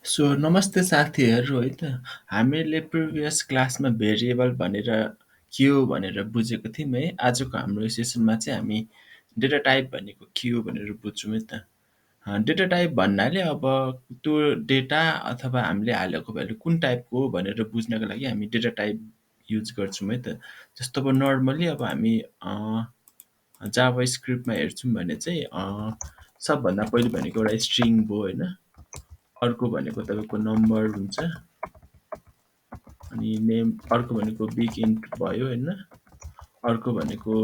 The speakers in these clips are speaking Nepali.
नमस्ते साथीहरू है त। हामीले प्रिभियस क्लासमा भेरिएबल भनेर के हो भनेर बुझेको थियौँ है। आजको हाम्रो सेसनमा चाहिँ हामी डेटा टाइप भनेको के हो भनेर बुझ्छौँ है त। डेटा टाइप भन्नाले अब त्यो डेटा अथवा हामीले हालेको भ्यालु कुन टाइपको हो भनेर बुझ्नको लागि हामी डेटा टाइप युज गर्छौँ है त। जस्तो अब नर्मली अब हामी जावा स्क्रिप्टमा हेर्छौँ भने चाहिँ सबभन्दा पहिले भनेको एउटा स्ट्रिङ भयो होइन। अर्को भनेको तपाईँको नम्बर हुन्छ अनि नेम, अर्को भनेको बिग इन्ट भयो होइन। अर्को भनेको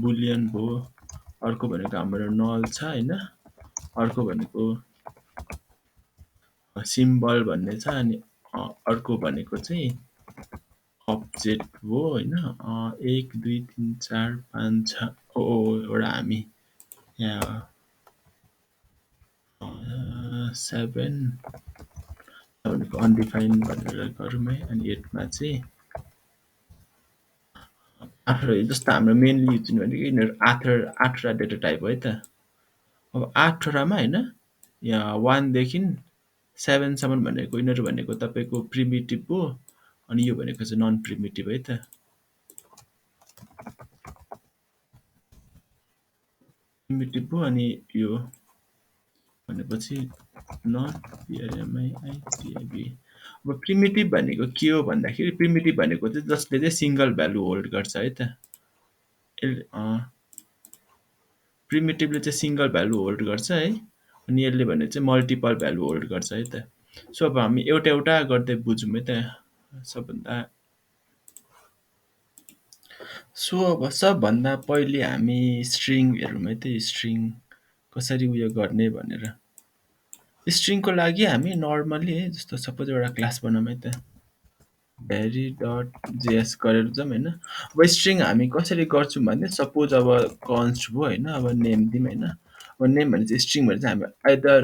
बुलियन भयो, अर्को भनेको हाम्रो नल छ होइन। अर्को भनेको सिम्बल भन्ने छ अनि अर्को भनेको चाहिँ अब्जेक्ट हो होइन। 1 2 3 4 5 6 एउटा हामी यहाँ 7 भनेको अनडिफाइन्ड भनेर गरौँ है। अनि 8मा चाहिँ 8 जस्तो हाम्रो मेनली युज हुने भनेको यिनीहरू 8वटा डेटा टाइप हो है त। अब 8वटामा होइन, यहाँ 1 देखि 7 सम्म भनेको यिनीहरू भनेको तपाईँको प्रिमिटिभ हो अनि यो भनेको चाहिँ नन प्रिमिटिभ है त। प्रिमिटिभ हो अनि यो भनेपछि नट पिआरएमआइआइटिआइबी। अब प्रिमिटिभ भनेको के हो भन्दाखेरि प्रिमिटिभ भनेको चाहिँ जसले चाहिँ सिङ्गल भ्यालु होल्ड गर्छ है त। प्रिमिटिभले चाहिँ सिङ्गल भ्यालु होल्ड गर्छ है अनि यसले भने चाहिँ मल्टिपल भ्यालु होल्ड गर्छ है त। सो अब हामी एउटा एउटा गर्दै बुझौँ है त सबभन्दा। अब सबभन्दा पहिले हामी स्ट्रिङ हेरौँ है त। स्ट्रिङ कसरी उयो गर्ने भनेर। स्ट्रिङको लागि हामी नर्मली है जस्तो सपोज एउटा क्लास बनाऊँ है त। भेरी डट जेएस गरेर जाउँ होइन। अब स्ट्रिङ हामी कसरी गर्छौँ भने सपोज अब कन्स्ट भयो होइन। अब नेम दिउँ होइन। अब नेम भने चाहिँ स्ट्रिङ भने चाहिँ हामी आइदर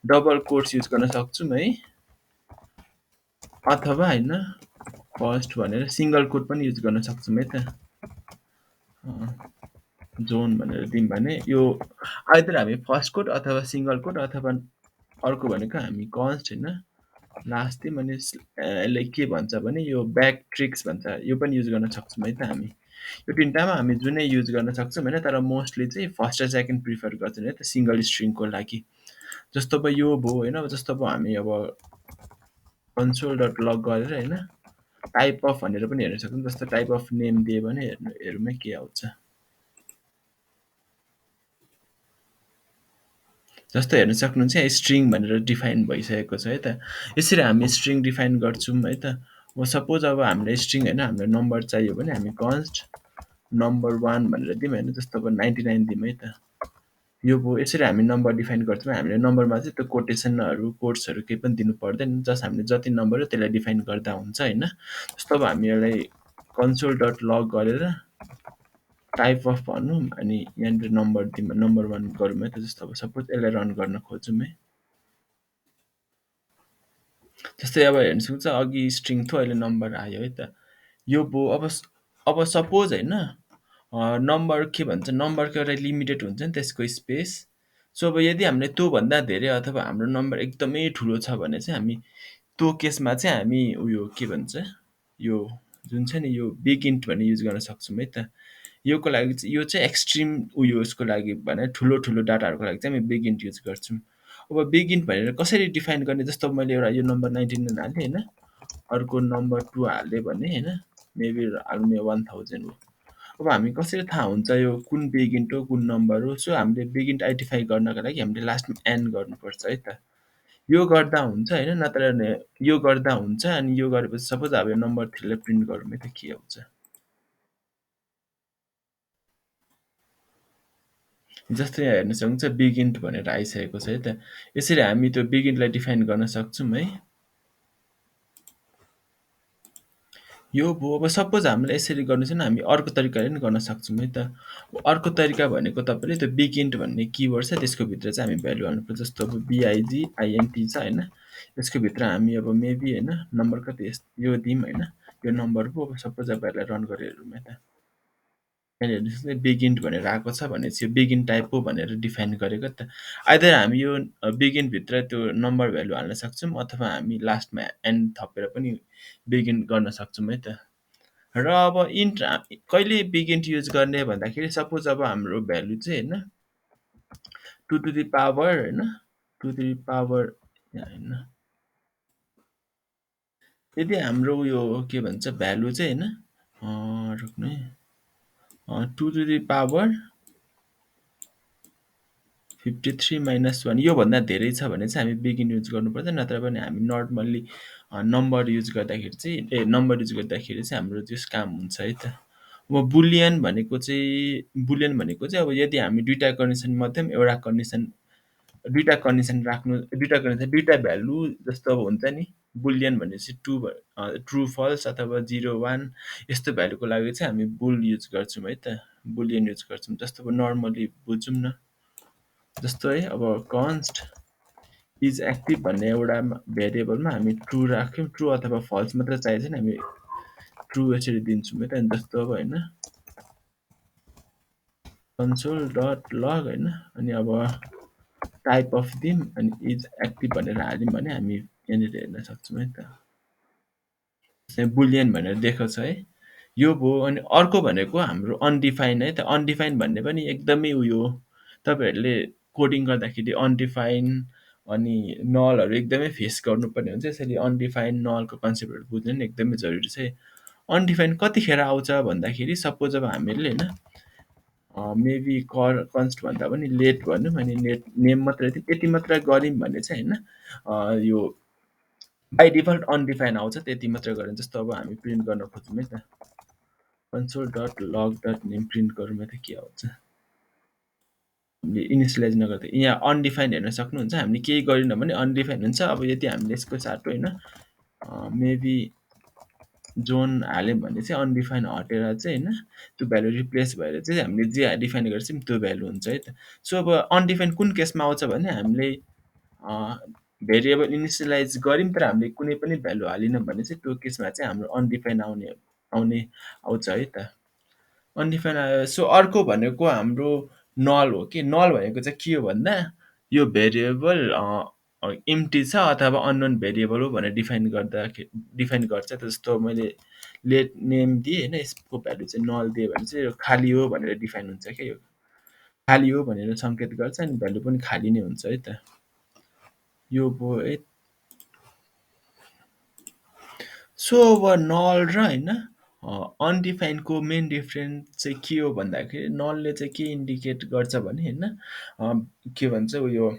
डबल कोट्स युज गर्न सक्छौँ है अथवा होइन फर्स्ट भनेर सिङ्गल कोट पनि युज गर्न सक्छौँ है त। जोन भनेर दिउँ भने यो आइदर हामी फर्स्ट कोट अथवा सिङ्गल कोट अथवा अर्को भनेको हामी कन्स्ट होइन लास्ट दिउँ भने यसले के भन्छ भने यो ब्याक ट्रिक्स भन्छ, यो पनि युज गर्न सक्छौँ है त। हामी यो तिनवटामा हामी जुनै युज गर्न सक्छौँ होइन। तर मोस्टली चाहिँ फर्स्ट र सेकेन्ड प्रिफर गर्छौँ है त सिङ्गल स्ट्रिङको लागि। जस्तो अब यो भयो होइन। अब जस्तो अब हामी अब कन्सोल डट लग गरेर होइन टाइप अफ भनेर पनि हेर्न सक्छौँ। जस्तो टाइप अफ नेम दियो भने हेरौँ के आउँछ। जस्तो हेर्न सक्नुहुन्छ यहाँ स्ट्रिङ भनेर डिफाइन भइसकेको छ है त। यसरी हामी स्ट्रिङ डिफाइन गर्छौँ है त। अब सपोज अब हामीलाई स्ट्रिङ होइन हामीलाई नम्बर चाहियो भने हामी कन्स्ट नम्बर 1 भनेर दिउँ होइन। जस्तो अब 99 दिउँ है त। यो भयो। यसरी हामी नम्बर डिफाइन गर्छौँ। हामीले नम्बरमा चाहिँ त्यो कोटेसनहरू कोट्सहरू केही पनि दिनु पर्दैन। जस्ट हामीले जति नम्बर हो त्यसलाई डिफाइन गर्दा हुन्छ होइन। जस्तो अब हामी यसलाई कन्सोल डट लग गरेर टाइप अफ भनौँ अनि यहाँनिर नम्बर दिउँ नम्बर 1 गरौँ है त। जस्तो अब सपोज यसलाई रन गर्न खोजौँ है। जस्तै अब हेर्न सक्नुहुन्छ अघि स्ट्रिङ थियो अहिले नम्बर आयो है त। यो भयो। अब सपोज होइन नम्बर के भन्छ नम्बरको एउटा लिमिटेड हुन्छ नि त्यसको स्पेस। सो अब यदि हामीले त्योभन्दा धेरै अथवा हाम्रो नम्बर एकदमै ठुलो छ भने चाहिँ हामी त्यो केसमा चाहिँ हामी उयो के भन्छ यो जुन छ नि यो बिग इन्ट भन्ने युज गर्न सक्छौँ है त। योको लागि चाहिँ यो चाहिँ एक्सट्रिम उयो उसको लागि भने ठुलो ठुलो डाटाहरूको लागि चाहिँ हामी बिग इन्ट युज गर्छौँ। अब बिग इन्ट भनेर कसरी डिफाइन गर्ने जस्तो मैले एउटा यो नम्बर 99 हालेँ होइन। अर्को नम्बर 2 हालेँ भने होइन मेबी हाल्ने 1000 हो। अब हामी कसरी थाहा हुन्छ यो कुन बिग इन्ट हो कुन नम्बर हो। सो हामीले बिग इन्ट आइडेन्टिफाई गर्नको लागि हामीले लास्टमा एन्ड गर्नुपर्छ है त। यो गर्दा हुन्छ होइन नत्र यो गर्दा हुन्छ अनि यो गरेपछि सपोज अब यो नम्बर 3 लाई प्रिन्ट गरौँ है त के आउँछ। जस्तै यहाँ हेर्न सक्नुहुन्छ बिग इन्ट भनेर आइसकेको छ है त। यसरी हामी त्यो बिग इन्टलाई डिफाइन गर्न सक्छौँ है। यो भयो। अब सपोज हामीलाई यसरी गर्नु छैन हामी अर्को तरिकाले पनि गर्न सक्छौँ है त। अर्को तरिका भनेको तपाईँले त्यो बिग इन्ट भन्ने किवर्ड छ त्यसको भित्र चाहिँ हामी भ्यालु हाल्नुपर्छ। जस्तो अब बिआइजिआइएनटी छ होइन। यसको भित्र हामी अब मेबी होइन नम्बर कति यो दिउँ होइन। यो नम्बर पो अब सपोज अब यसलाई रन गरेर हेरौँ है त। यहाँनिर बिगिन भनेर आएको छ भनेपछि यो बिगिन टाइप हो भनेर डिफाइन गरेको त। आइदर हामी यो बिगिनभित्र त्यो नम्बर भ्यालु हाल्न सक्छौँ अथवा हामी लास्टमा एन्ड थपेर पनि बिगिन गर्न सक्छौँ है त। र अब इन्ट कहिले बिगिन युज गर्ने भन्दाखेरि सपोज अब हाम्रो भ्यालु चाहिँ होइन 2 टु द पावर होइन 2 टु द पावर होइन यदि हाम्रो उयो के भन्छ भ्यालु चाहिँ होइन रोक्नु है 2 टु द पावर 53 माइनस 1 योभन्दा धेरै छ भने चाहिँ हामी बिगिन युज गर्नुपर्छ, नत्र भने हामी नर्मल्ली नम्बर युज गर्दाखेरि चाहिँ नम्बर युज गर्दाखेरि चाहिँ हाम्रो त्यस काम हुन्छ है त। अब बुलियन भनेको चाहिँ अब यदि हामी दुईवटा कन्डिसन मध्ये एउटा कन्डिसन दुईवटा भ्यालु जस्तो अब हुन्छ नि बुलियन भनेपछि ट्रु फल्स अथवा 0 1 यस्तो भ्यालुको लागि चाहिँ हामी बुल युज गर्छौँ है त, बुलियन युज गर्छौँ। जस्तो अब नर्मली बुझौँ न, जस्तो है अब कन्स्ट इज एक्टिभ भन्ने एउटा भेरिएबलमा हामी ट्रु राख्यौँ, ट्रु अथवा फल्स मात्र चाहिन्छ नि हामी ट्रु यसरी दिन्छौँ है त। जस्तो अब होइन कन्सोल डट लग होइन अनि अब टाइप अफ दिम अनि इज एक्टिभ भनेर हाल्यौँ भने हामी यहाँनिर हेर्न सक्छौँ है त। बुलियन भनेर देखाउँछ है, यो भयो। अनि अर्को भनेको हाम्रो अनडिफाइन है त। अनडिफाइन भन्ने पनि एकदमै उयो तपाईँहरूले कोडिङ गर्दाखेरि अनडिफाइन अनि नलहरू एकदमै फेस गर्नुपर्ने हुन्छ। यसरी अनडिफाइन नलको कन्सेप्टहरू बुझ्नु नि एकदमै जरुरी छ है। अनडिफाइन कतिखेर आउँछ भन्दाखेरि सपोज अब हामीहरूले होइन मेबी कन्स्ट भन्दा पनि लेट भनौँ अनि नेम मात्रै यति मात्र गऱ्यौँ भने चाहिँ होइन यो बाई डिफल्ट अनडिफाइन आउँछ, त्यति मात्र गऱ्यौँ। जस्तो अब हामी प्रिन्ट गर्न खोज्छौँ है त, कन्सोल डट लग डट नेम प्रिन्ट गरौँ त के आउँछ। हामीले इनिसियलाइज नगर्दा यहाँ अनडिफाइन हेर्न सक्नुहुन्छ, हामीले केही गरेनौँ भने अनडिफाइन हुन्छ। अब यदि हामीले यसको साटो होइन मेबी जोन हाल्यौँ भने चाहिँ अनडिफाइन हटेर चाहिँ होइन त्यो भ्यालु रिप्लेस भएर चाहिँ हामीले जे डिफाइन गर्छौँ त्यो भ्यालु हुन्छ है त। सो अब अनडिफाइन कुन केसमा आउँछ भने हामीले भेरिएबल इनिसियलाइज गऱ्यौँ तर हामीले कुनै पनि भ्यालु हालेनौँ भने चाहिँ त्यो केसमा चाहिँ हाम्रो अनडिफाइन आउँछ है त। अनडिफाइन आयो। सो अर्को भनेको हाम्रो नल हो कि नल भनेको चाहिँ के हो भन्दा यो भेरिएबल इम्टी छ अथवा अननोन भेरिएबल हो भनेर डिफाइन गर्छ। जस्तो मैले लेट नेम दिएँ होइन, यसको भ्यालु चाहिँ नल दिएँ भने चाहिँ यो खाली हो भनेर डिफाइन हुन्छ क्या, यो खाली हो भनेर सङ्केत गर्छ अनि भ्यालु पनि खाली नै हुन्छ है त। यो भयो है। सो अब नल र होइन अनडिफाइनको मेन डिफ्रेन्स चाहिँ के हो भन्दाखेरि नलले चाहिँ के इन्डिकेट गर्छ भने होइन के भन्छ उयो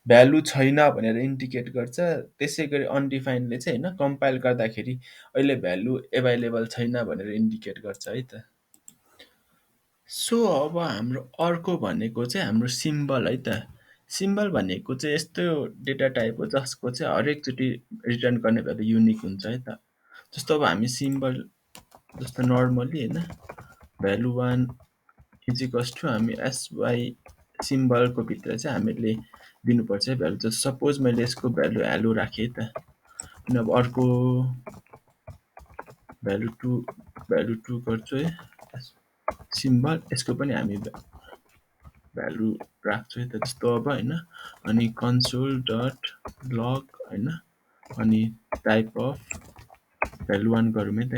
भ्यालु छैन भनेर इन्डिकेट गर्छ। त्यसै गरी अनडिफाइनले चाहिँ होइन कम्पाइल गर्दाखेरि अहिले भ्यालु एभाइलेबल छैन भनेर इन्डिकेट गर्छ है त। सो अब हाम्रो अर्को भनेको चाहिँ हाम्रो सिम्बल है त। सिम्बल भनेको चाहिँ यस्तो डेटा टाइप हो जसको चाहिँ हरेकचोटि रिटर्न गर्ने भ्यालु युनिक हुन्छ है त। जस्तो अब हामी सिम्बल जस्तो नर्मली होइन भ्यालु 1 इजिकल्स टु हामी एसवाई सिम्बलको भित्र चाहिँ हामीले दिनुपर्छ है भ्यालु। जस्तो सपोज मैले यसको भ्यालु हेलो राखेँ त अनि अब अर्को भ्यालु 2 गर्छु है सिम्बल, यसको पनि हामी भ्यालु राख्छु है त। जस्तो अब होइन अनि कन्सोल डट लग होइन अनि टाइप अफ भ्यालु 1 गरौँ है त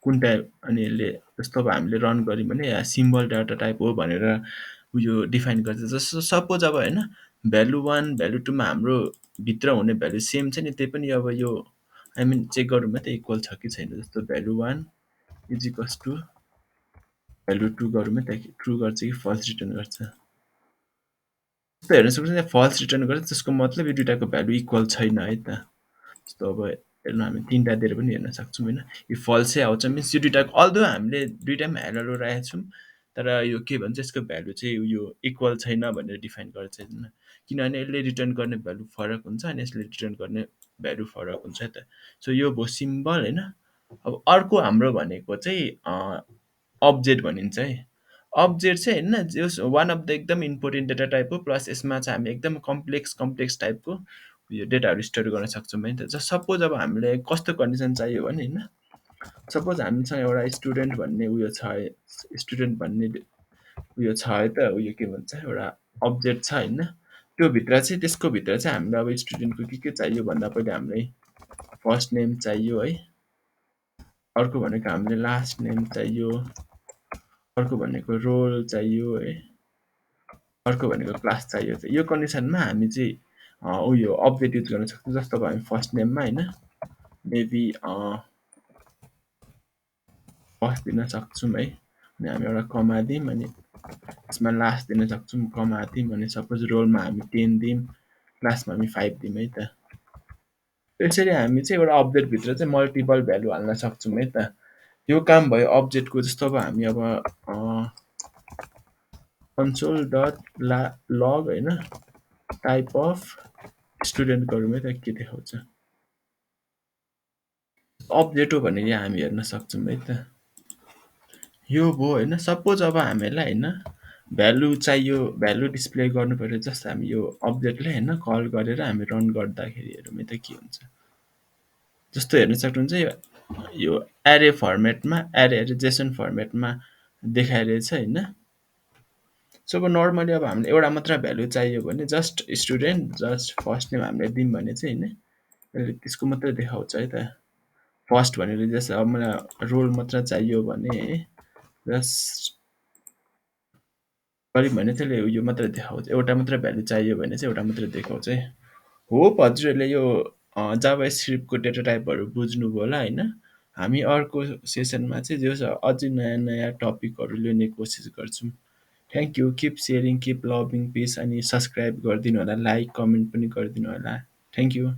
कुन टाइप अनि यसले जस्तो अब हामीले रन गऱ्यौँ भने सिम्बल डाटा टाइप हो भनेर उयो डिफाइन गर्छ। जस्तो सपोज अब होइन भ्यालु 1 भ्यालु 2 मा हाम्रो भित्र हुने भ्यालु सेम छ नि, त्यही पनि अब यो आई मिन चेक गरौँ है त इक्वल छ कि छैन। जस्तो भ्यालु 1 इजिकल्स टु भ्यालु 2 गरौँ है त ट्रु गर्छ कि फल्स रिटर्न गर्छ। त्यस्तो हेर्न सक्नुहुन्छ फल्स रिटर्न गर्छ, त्यसको मतलब यो दुइटाको भ्यालु इक्वल छैन है त। जस्तो अब हेर्नु हामी 3टा दिएर पनि हेर्न सक्छौँ होइन यो फल्सै आउँछ मिन्स यो दुइटाको अल्दो हामीले दुइटामा हेलो राखेको छौँ तर यो के भन्छ यसको भ्यालु चाहिँ यो इक्वल छैन भनेर डिफाइन गर्छ होइन, किनभने यसले रिटर्न गर्ने भ्यालु फरक हुन्छ अनि यसले रिटर्न गर्ने भ्यालु फरक हुन्छ है त। सो यो भयो सिम्बल होइन। अब अर्को हाम्रो भनेको चाहिँ अब्जेक्ट भनिन्छ है। अब्जेक्ट चाहिँ होइन जस वान अफ द एकदम इम्पोर्टेन्ट डेटा टाइप हो, प्लस यसमा चाहिँ हामी एकदम कम्प्लेक्स टाइपको यो डेटाहरू स्टोर गर्न सक्छौँ है त। सपोज अब हामीलाई कस्तो कन्डिसन चाहियो भने होइन सपोज हामीसँग एउटा स्टुडेन्ट भन्ने उयो छ स्टुडेन्ट भन्ने उयो छ है त उयो के भन्छ एउटा अब्जेक्ट छ होइन त्यो भित्र चाहिँ त्यसको भित्र चाहिँ हामीलाई अब स्टुडेन्टको के चाहियो भन्दा पहिले हामीलाई फर्स्ट नेम चाहियो है अर्को भनेको हामीले लास्ट नेम चाहियो अर्को भनेको रोल चाहियो है अर्को भनेको क्लास चाहियो यो कन्डिसनमा हामी चाहिँ उयो अपडेट युज गर्न सक्छौँ जस्तो अब हामी फर्स्ट नेममा होइन मेबी फर्स्ट दिन सक्छौँ है अनि हामी एउटा कमा दिउँ अनि त्यसमा लास्ट दिन सक्छौँ कमा दिउँ अनि सपोज रोलमा हामी 10 दिउँ क्लासमा हामी 5 दिउँ है त त्यसरी हामी चाहिँ एउटा अपडेटभित्र चाहिँ मल्टिपल भ्यालु हाल्न सक्छौँ है त यो काम भयो अब्जेक्टको जस्तो अब हामी अब कन्सोल डट लग होइन टाइप अफ स्टुडेन्ट गरौँ है त के देखाउँछ अब्जेक्ट हो भने यहाँ हामी हेर्न सक्छौँ है त यो भयो होइन सपोज अब हामीलाई होइन भ्यालु चाहियो भ्यालु डिस्प्ले गर्नु पऱ्यो जस्तो हामी यो अब्जेक्टलाई होइन कल गरेर हामी रन गर्दाखेरि हेरौँ है त के हुन्छ जस्तो हेर्न सक्नुहुन्छ यो एरे फर्मेटमा एरे जेसन फर्मेटमा देखाइरहेछ होइन सो अब नर्मली अब हामीले एउटा मात्र भ्यालु चाहियो भने just student just first name हामीले दिउँ भने चाहिँ होइन त्यसको मात्रै देखाउँछ है त फर्स्ट भनेर जस्तो अब मलाई रोल मात्र चाहियो भने जस्ट गरिब भने त्यसले यो मात्रै देखाउँछ एउटा मात्रै भ्यालु चाहियो भने चाहिँ एउटा मात्रै देखाउँछ है होप हजुरहरूले यो जाभा स्क्रिप्टको डेटा टाइपहरू बुझ्नुभयो होला होइन हामी अर्को सेसनमा चाहिँ जो छ अझै नयाँ नयाँ टपिकहरू ल्याउने कोसिस गर्छौँ thank you keep sharing keep loving peace अनि सब्सक्राइब गरिदिनु होला लाइक कमेन्ट पनि गरिदिनु होला थ्याङ्क यू